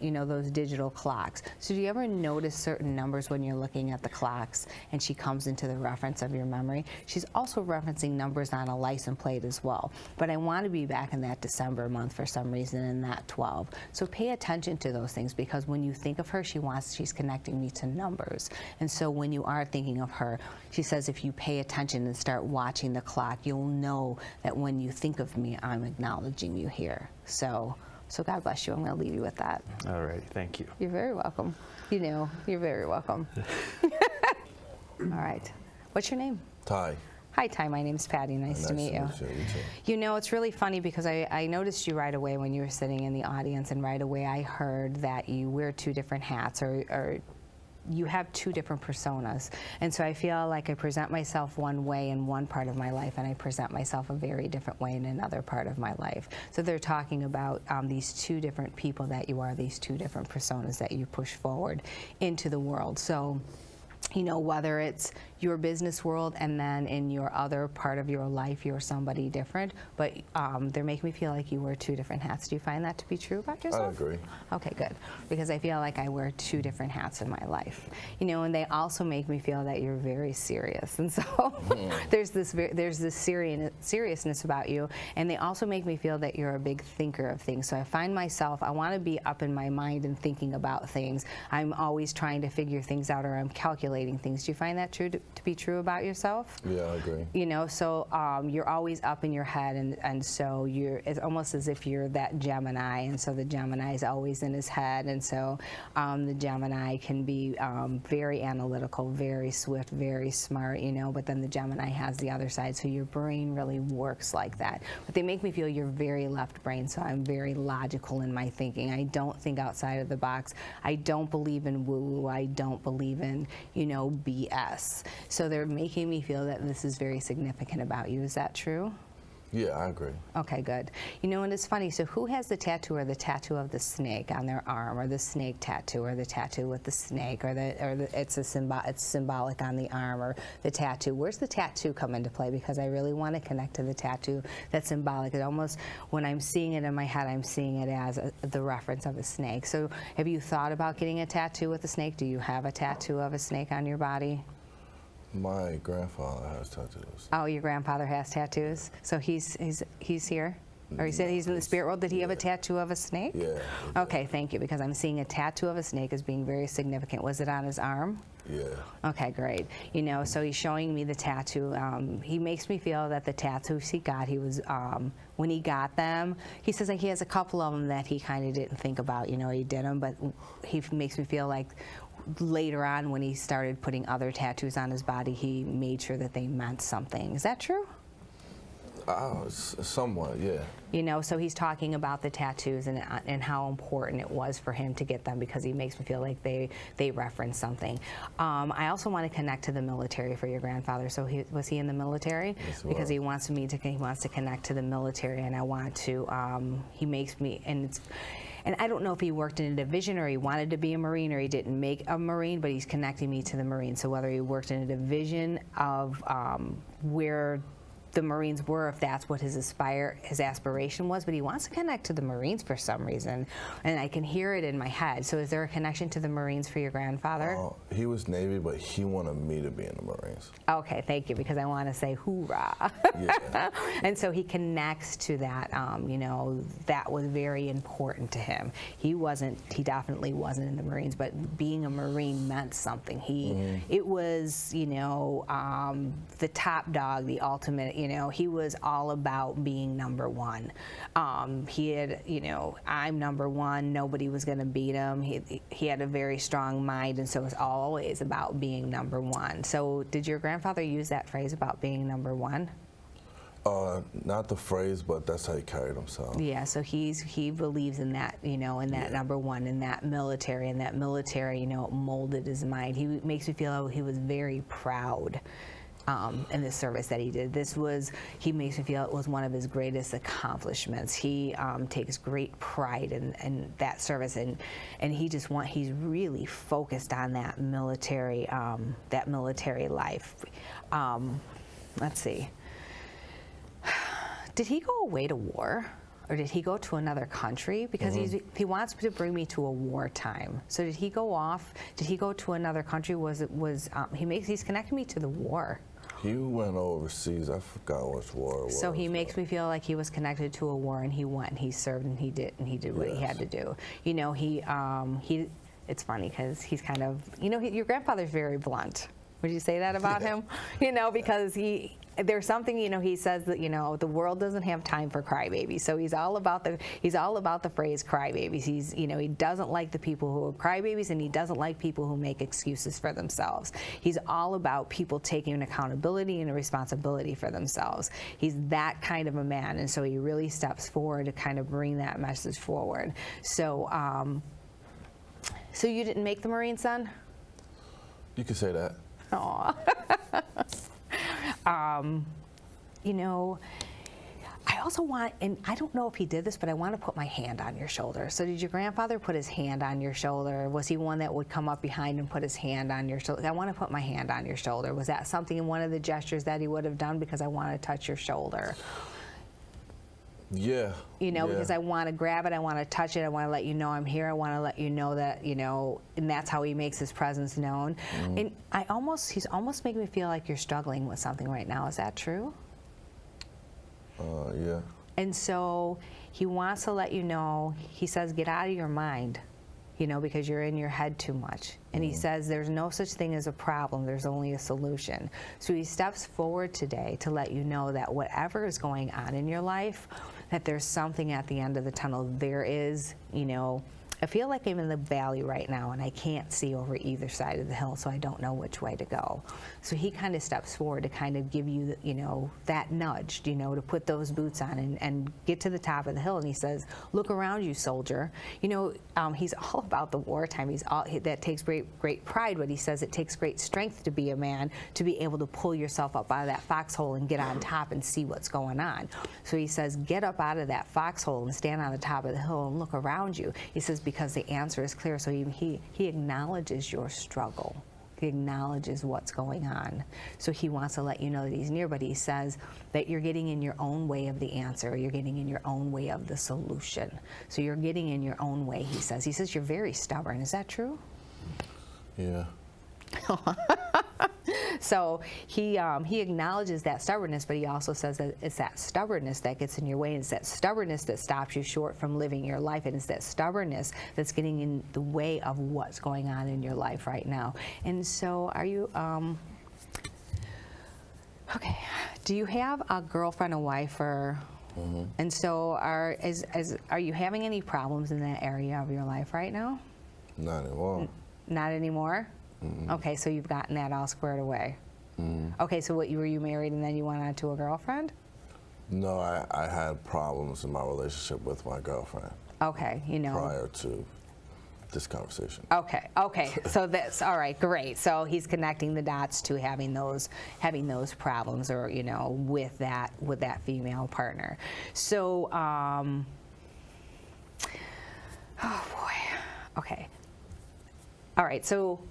those digital clocks. So do you ever notice certain numbers when you're looking at the clocks and she comes into the reference of your memory? She's also referencing numbers on a license plate as well. But I want to be back in that December month for some reason in that 12. So pay attention to those things because when you think of her, she's connecting me to numbers. And so when you are thinking of her, she says if you pay attention and start watching the clock, you'll know that when you think of me, I'm acknowledging you here. So God bless you. I'm going to leave you with that. All right. Thank you. You're very welcome. You're very welcome. All right. What's your name? Ty. Hi, Ty. My name's Patty. Nice to meet you. It's really funny because I noticed you right away when you were sitting in the audience, and right away I heard that you wear two different hats, or you have two different personas. And so I feel like I present myself one way in one part of my life, and I present myself a very different way in another part of my life. So they're talking about these two different people that you are, these two different personas that you push forward into the world. So, you know, whether it's your business world and then in your other part of your life you're somebody different, but they're making me feel like you wear two different hats. Do you find that to be true about yourself? I agree. Okay, good, because I feel like I wear two different hats in my life. You know, and they also make me feel that you're very serious, and so there's this seriousness about you, and they also make me feel that you're a big thinker of things. So I find myself, I want to be up in my mind and thinking about things. I'm always trying to figure things out, or I'm calculating things. Do you find that to be true about yourself? Yeah, I agree. You know, so you're always up in your head, and so it's almost as if you're that Gemini, and so the Gemini is always in his head, and so the Gemini can be very analytical, very swift, very smart, you know, but then the Gemini has the other side, so your brain really works like that. But they make me feel you're very left brain, so I'm very logical in my thinking. I don't think outside of the box. I don't believe in woo-woo. I don't believe in, you know, BS. So they're making me feel that this is very significant about you. Is that true? Yeah, I agree. Okay, good. You know, and it's funny, so who has the tattoo of the snake on their arm, or the snake tattoo, or the tattoo with the snake, or it's symbolic on the arm, or the tattoo? Where's the tattoo come into play? Because I really want to connect to the tattoo that's symbolic. It almost, when I'm seeing it in my head, I'm seeing it as the reference of a snake. So have you thought about getting a tattoo with a snake? Do you have a tattoo of a snake on your body? My grandfather has tattoos. Oh, your grandfather has tattoos? So he's here? Or he said he's in the spirit world. Did he have a tattoo of a snake? Yeah. Okay, thank you, because I'm seeing a tattoo of a snake as being very significant. Was it on his arm? Yeah. Okay, great. You know, so he's showing me the tattoo. He makes me feel that the tattoos he got, he was, when he got them, he says like he has a couple of them that he kind of didn't think about, you know, he did them, but he makes me feel like later on when he started putting other tattoos on his body, he made sure that they meant something. Is that true? Somewhat, yeah. You know, so he's talking about the tattoos and how important it was for him to get them, because he makes me feel like they reference something. I also want to connect to the military for your grandfather. So was he in the military? Yes, because he wants to connect to the military, and I want to. He makes me, and I don't know if he worked in a division or he wanted to be a Marine or he didn't make a Marine, but he's connecting me to the Marines. So whether he worked in a division of where the Marines were, if that's what his aspiration was, but he wants to connect to the Marines for some reason, and I can hear it in my head. So is there a connection to the Marines for your grandfather? He was Navy, but he wanted me to be in the Marines. Okay, thank you, because I want to say hoorah. Yeah. And so he connects to that, you know, that was very important to him. He definitely wasn't in the Marines, but being a Marine meant something. It was, you know, the top dog, the ultimate, you know, he was all about being number one. He had, you know, I'm number one, nobody was going to beat him. He had a very strong mind, and so it was always about being number one. So did your grandfather use that phrase about being number one? Not the phrase, but that's how he carried himself. Yeah, so he believes in that, you know, in that number one, in that military, you know, molded his mind. He makes me feel he was very proud in the service that he did. He makes me feel it was one of his greatest accomplishments. He takes great pride in that service, and he's really focused on that military life. Let's see. Did he go away to war, or did he go to another country? Because he wants to bring me to a wartime. So did he go off? Did he go to another country? He's connecting me to the war. He went overseas. I forgot which war it was. So he makes me feel like he was connected to a war, and he went and he served and he did what he had to do. You know, it's funny because he's kind of, you know, your grandfather's very blunt. Would you say that about him? You know, because there's something, you know, he says that, you know, the world doesn't have time for crybabies. So he's all about the phrase crybabies. You know, he doesn't like the people who are crybabies, and he doesn't like people who make excuses for themselves. He's all about people taking accountability and a responsibility for themselves. He's that kind of a man, and so he really steps forward to kind of bring that message forward. So, so you didn't make the Marine, son? You can say that. Aw. You know, I also want, and I don't know if he did this, but I want to put my hand on your shoulder. So did your grandfather put his hand on your shoulder? Was he one that would come up behind and put his hand on your shoulder? I want to put my hand on your shoulder. Was that something in one of the gestures that he would have done because I want to touch your shoulder? Yeah. You know, yeah. because I want to grab it, I want to touch it, I want to let you know I'm here, I want to let you know that, you know, and that's how he makes his presence known. And he's almost making me feel like you're struggling with something right now. Is that true? Yeah. And so he wants to let you know, he says, get out of your mind, you know, because you're in your head too much. And he says there's no such thing as a problem, there's only a solution. So he steps forward today to let you know that whatever is going on in your life, that there's something at the end of the tunnel. There is, you know, I feel like I'm in the valley right now and I can't see over either side of the hill, so I don't know which way to go. So he kind of steps forward to kind of give you, you know, that nudge, you know, to put those boots on and get to the top of the hill. And he says, look around you, soldier. You know, he's all about the wartime. That takes great pride, but he says it takes great strength to be a man, to be able to pull yourself up out of that foxhole and get on top and see what's going on. So he says, get up out of that foxhole and stand on the top of the hill and look around you. He says, because the answer is clear. So he acknowledges your struggle. He acknowledges what's going on. So he wants to let you know that he's near, but he says that you're getting in your own way of the answer. You're getting in your own way of the solution. So you're getting in your own way, he says. He says you're very stubborn. Is that true? Yeah. So he acknowledges that stubbornness, but he also says that it's that stubbornness that gets in your way, and it's that stubbornness that stops you short from living your life, and it's that stubbornness that's getting in the way of what's going on in your life right now. And so are you, okay, do you have a girlfriend, a wife, or, and so are you having any problems in that area of your life right now? Not anymore. Not anymore? Okay, so you've gotten that all squared away. Okay, so were you married and then you went on to a girlfriend? No, I had problems in my relationship with my girlfriend Okay, you know. prior to this conversation. Okay, so that's all right, great. So he's connecting the dots to having those problems, or you know, with that female partner. So, oh boy, okay, all right, so.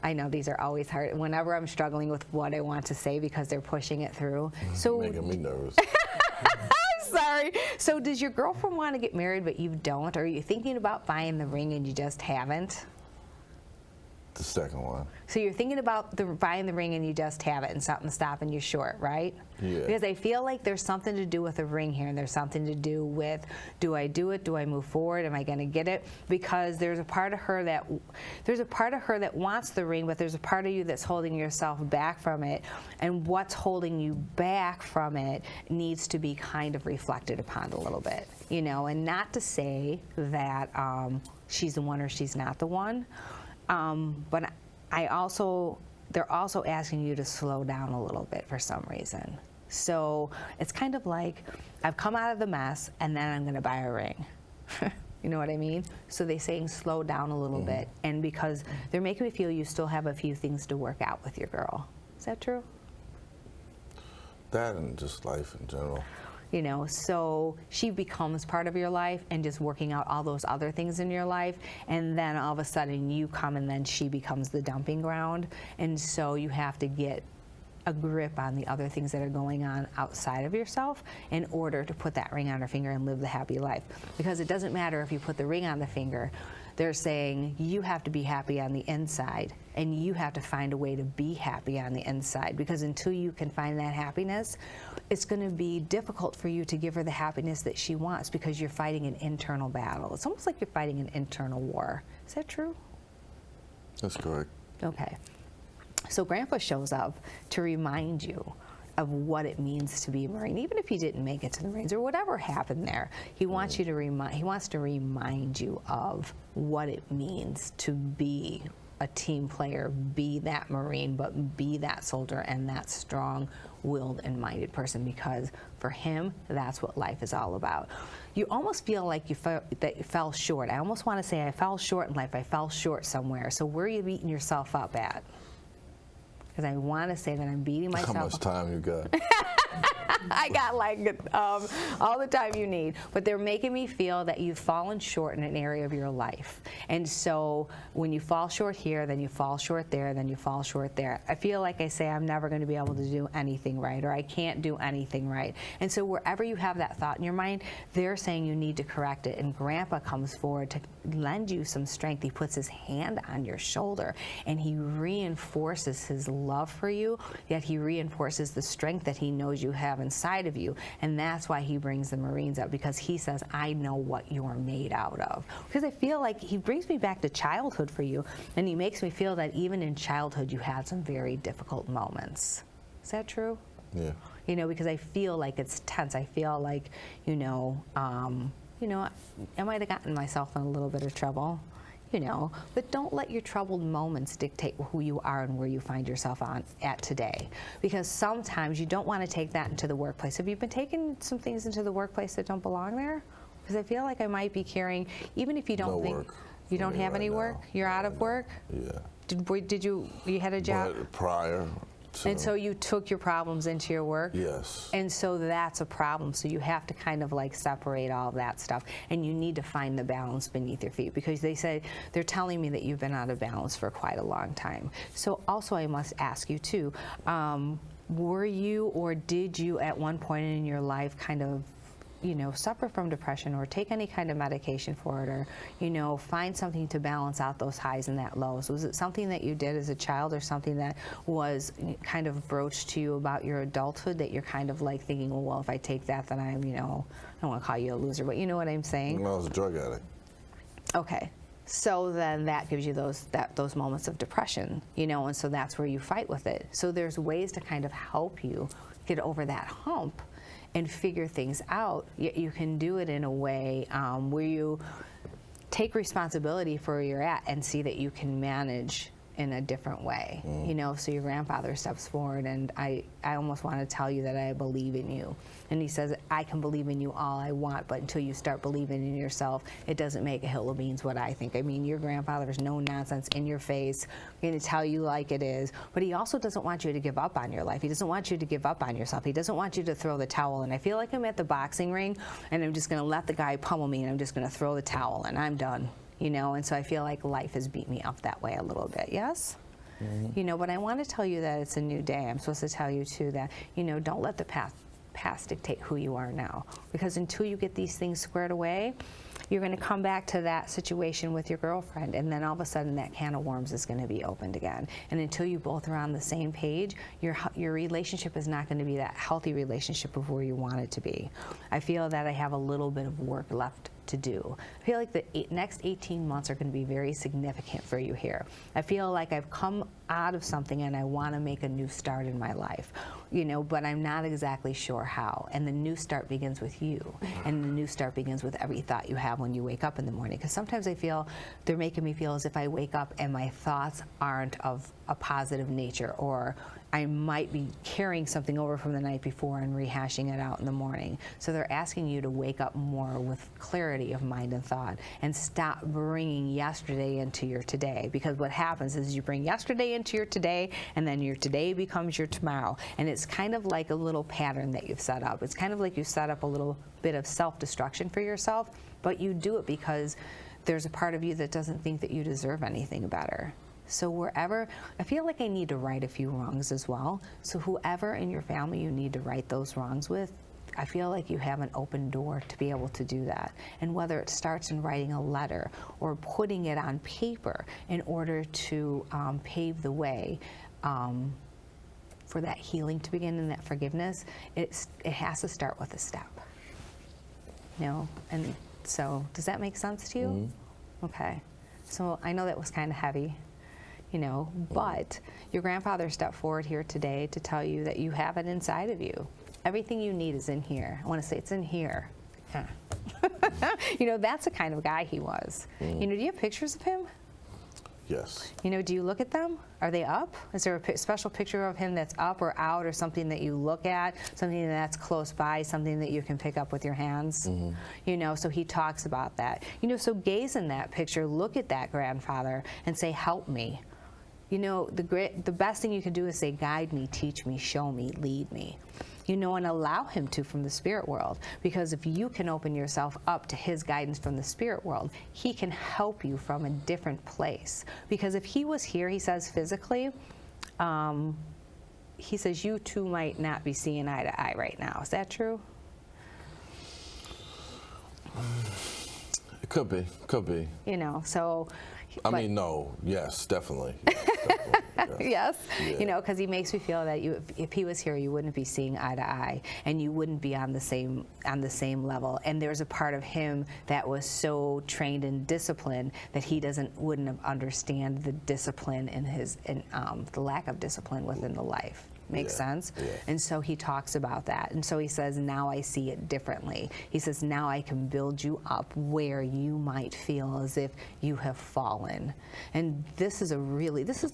I know these are always hard. Whenever I'm struggling with what I want to say because they're pushing it through. So Making me nervous. I'm sorry. So does your girlfriend want to get married but you don't? Or are you thinking about buying the ring and you just haven't? The second one. So you're thinking about buying the ring and you just haven't, and something's stopping you short, right? Yeah. Because I feel like there's something to do with the ring here, and there's something to do with, do I do it? Do I move forward? Am I going to get it? Because there's a part of her that wants the ring, but there's a part of you that's holding yourself back from it, and what's holding you back from it needs to be kind of reflected upon a little bit, you know, and not to say that she's the one or she's not the one. But they're also asking you to slow down a little bit for some reason. So it's kind of like, I've come out of the mess and then I'm going to buy a ring. You know what I mean? So they're saying slow down a little bit, and because they're making me feel you still have a few things to work out with your girl. Is that true? That and just life in general. You know, so she becomes part of your life and just working out all those other things in your life, and then all of a sudden you come and then she becomes the dumping ground, and so you have to get a grip on the other things that are going on outside of yourself in order to put that ring on her finger and live the happy life. Because it doesn't matter if you put the ring on the finger, they're saying you have to be happy on the inside, and you have to find a way to be happy on the inside, because until you can find that happiness, it's going to be difficult for you to give her the happiness that she wants, because you're fighting an internal battle. It's almost like you're fighting an internal war. Is that true? That's correct. Okay. So Grandpa shows up to remind you of what it means to be a Marine, even if you didn't make it to the Marines or whatever happened there. He wants you to remind you of what it means to be a team player, be that Marine, but be that soldier and that strong-willed and minded person, because for him, that's what life is all about. You almost feel like you fell short. I almost want to say I fell short in life. I fell short somewhere. So where are you beating yourself up at? because I want to say that I'm beating How myself. much time you got? I got like all the time you need, but they're making me feel that you've fallen short in an area of your life. And so when you fall short here, then you fall short there, then you fall short there. I feel like I say I'm never going to be able to do anything right, or I can't do anything right. And so wherever you have that thought in your mind, they're saying you need to correct it. And Grandpa comes forward to lend you some strength. He puts his hand on your shoulder and he reinforces his love for you, yet he reinforces the strength that he knows you have inside of you. And that's why he brings the Marines up, because he says, I know what you're made out of. Because I feel like he brings me back to childhood for you, and he makes me feel that even in childhood you had some very difficult moments. Is that true? Yeah. You know, because I feel like it's tense. I feel like, I might have gotten myself in a little bit of trouble, but don't let your troubled moments dictate who you are and where you find yourself at today. Because sometimes you don't want to take that into the workplace. Have you been taking some things into the workplace that don't belong there? Because I feel like I might be carrying, even if you don't No think, work you for don't me have right any now. work? You're out of work? Yeah. Did you had a job? But prior to. And so you took your problems into your work? Yes. And so that's a problem. So you have to kind of like separate all of that stuff, and you need to find the balance beneath your feet, because they're telling me that you've been out of balance for quite a long time. So also I must ask you too, were you or did you at one point in your life kind of suffer from depression or take any kind of medication for it, or, find something to balance out those highs and that lows? Was it something that you did as a child, or something that was kind of broached to you about your adulthood that you're kind of like thinking, well, if I take that, then I'm, I don't want to call you a loser, but you know what I'm saying? I was a drug addict. Okay. So then that gives you those moments of depression, and so that's where you fight with it. So there's ways to kind of help you get over that hump and figure things out. You can do it in a way where you take responsibility for where you're at and see that you can manage in a different way. So your grandfather steps forward, and I almost want to tell you that I believe in you. And he says, I can believe in you all I want, but until you start believing in yourself, it doesn't make a hill of beans what I think. I mean, your grandfather's no nonsense, in your face, going to tell you like it is, but he also doesn't want you to give up on your life. He doesn't want you to give up on yourself. He doesn't want you to throw the towel in. I feel like I'm at the boxing ring, and I'm just going to let the guy pummel me, and I'm just going to throw the towel, and I'm done. And so I feel like life has beat me up that way a little bit, yes? Mm-hmm. But I want to tell you that it's a new day. I'm supposed to tell you, too, that, don't let the past dictate who you are now. Because until you get these things squared away, you're going to come back to that situation with your girlfriend, and then all of a sudden that can of worms is going to be opened again. And until you both are on the same page, your relationship is not going to be that healthy relationship of where you want it to be. I feel that I have a little bit of work left to do. I feel like the next 18 months are going to be very significant for you here. I feel like I've come out of something and I want to make a new start in my life, but I'm not exactly sure how. And the new start begins with you. And the new start begins with every thought you have when you wake up in the morning. Because sometimes I feel they're making me feel as if I wake up and my thoughts aren't of a positive nature, or I might be carrying something over from the night before and rehashing it out in the morning. So they're asking you to wake up more with clarity of mind and thought, and stop bringing yesterday into your today. Because what happens is you bring yesterday into your today, and then your today becomes your tomorrow. And it's kind of like a little pattern that you've set up. It's kind of like you set up a little bit of self-destruction for yourself, but you do it because there's a part of you that doesn't think that you deserve anything better. So wherever, I feel like I need to right a few wrongs as well. So whoever in your family you need to right those wrongs with, I feel like you have an open door to be able to do that. And whether it starts in writing a letter or putting it on paper in order to pave the way for that healing to begin and that forgiveness, it has to start with a step. And so does that make sense to you? Mm-hmm. Okay. So I know that was kind of heavy. But your grandfather stepped forward here today to tell you that you have it inside of you. Everything you need is in here. I want to say it's in here. That's the kind of guy he was. Do you have pictures of him? Yes. Do you look at them? Are they up? Is there a special picture of him that's up or out, or something that you look at, something that's close by, something that you can pick up with your hands? Mm-hmm. So he talks about that. So gaze in that picture, look at that grandfather and say, help me. You know, the best thing you can do is say, guide me, teach me, show me, lead me. You know, and allow him to from the spirit world. Because if you can open yourself up to his guidance from the spirit world, he can help you from a different place. Because if he was here, he says physically, he says you two might not be seeing eye to eye right now. Is that true? It could be, could be. You know, so. I mean, no, yes, definitely. Yes, Yeah. you know, because he makes me feel that if he was here, you wouldn't be seeing eye to eye, and you wouldn't be on the same level. And there's a part of him that was so trained in discipline that he wouldn't understand the discipline in the lack of discipline within the life. Makes sense? Yeah. And so he talks about that. And so he says, now I see it differently. He says, now I can build you up where you might feel as if you have fallen. And this is the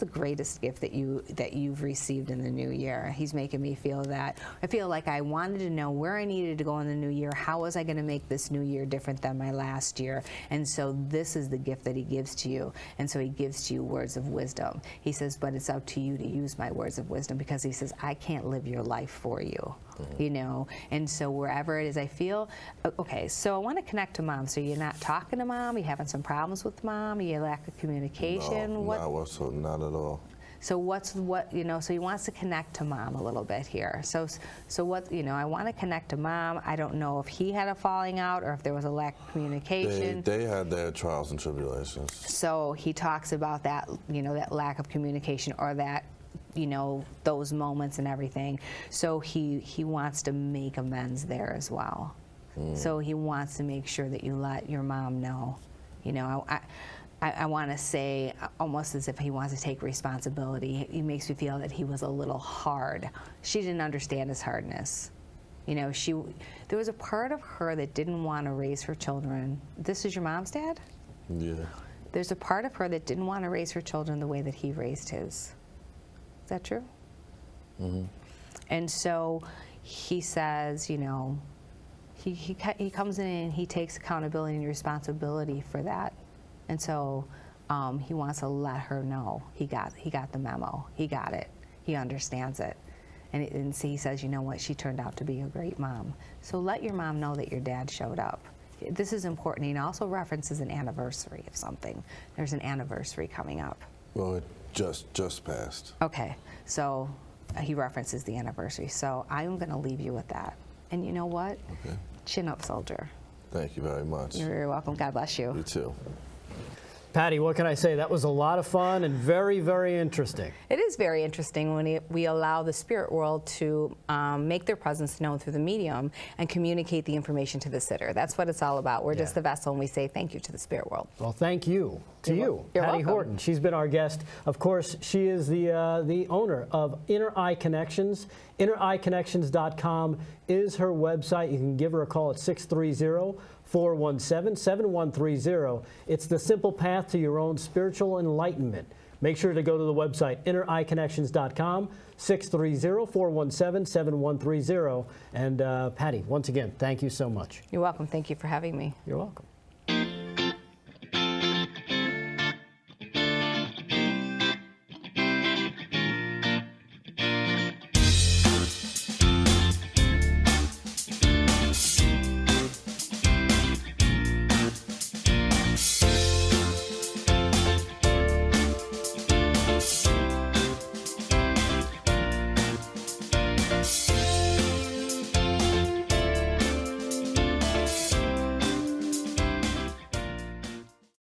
greatest gift that you've received in the new year. He's making me feel that. I feel like I wanted to know where I needed to go in the new year. How was I going to make this new year different than my last year? And so this is the gift that he gives to you. And so he gives to you words of wisdom. He says, but it's up to you to use my words of wisdom, because he says, I can't live your life for you, you know? And so wherever it is I feel, okay, so I want to connect to mom. So you're not talking to mom? You having some problems with mom? You lack of communication? No, not at all. So you know, so he wants to connect to mom a little bit here. So what, you know, I want to connect to mom. I don't know if he had a falling out or if there was a lack of communication. They had their trials and tribulations. So he talks about that, you know, that lack of communication, or that, you know, those moments and everything. So he wants to make amends there as well. So he wants to make sure that you let your mom know. You know, I want to say almost as if he wants to take responsibility. He makes me feel that he was a little hard. She didn't understand his hardness. You know, there was a part of her that didn't want to raise her children. This is your mom's dad? Yeah. There's a part of her that didn't want to raise her children the way that he raised his. Is that true? Mm-hmm. And so he says, you know, he comes in and he takes accountability and responsibility for that. And so he wants to let her know he got the memo. He got it. He understands it. And so he says, you know what, she turned out to be a great mom. So let your mom know that your dad showed up. This is important. He also references an anniversary of something. There's an anniversary coming up. Well, it just passed. Okay, so he references the anniversary. So I'm going to leave you with that. And you know what? Okay. Chin up, soldier. Thank you very much. You're very welcome. God bless you. You too. Patty, what can I say? That was a lot of fun and very, very interesting. It is very interesting when we allow the spirit world to make their presence known through the medium and communicate the information to the sitter. That's what it's all about. We're just the vessel, and we say thank you to the spirit world. Well, thank you to you, You're Patty welcome. Horton. She's been our guest. Of course, she is the owner of Inner Eye Connections. InnerEyeConnections.com is her website. You can give her a call at 630-417-7130. It's the simple path to your own spiritual enlightenment. Make sure to go to the website, InnerEyeConnections.com, 630-417-7130. And Patty, once again, thank you so much. You're welcome. Thank you for having me. You're welcome.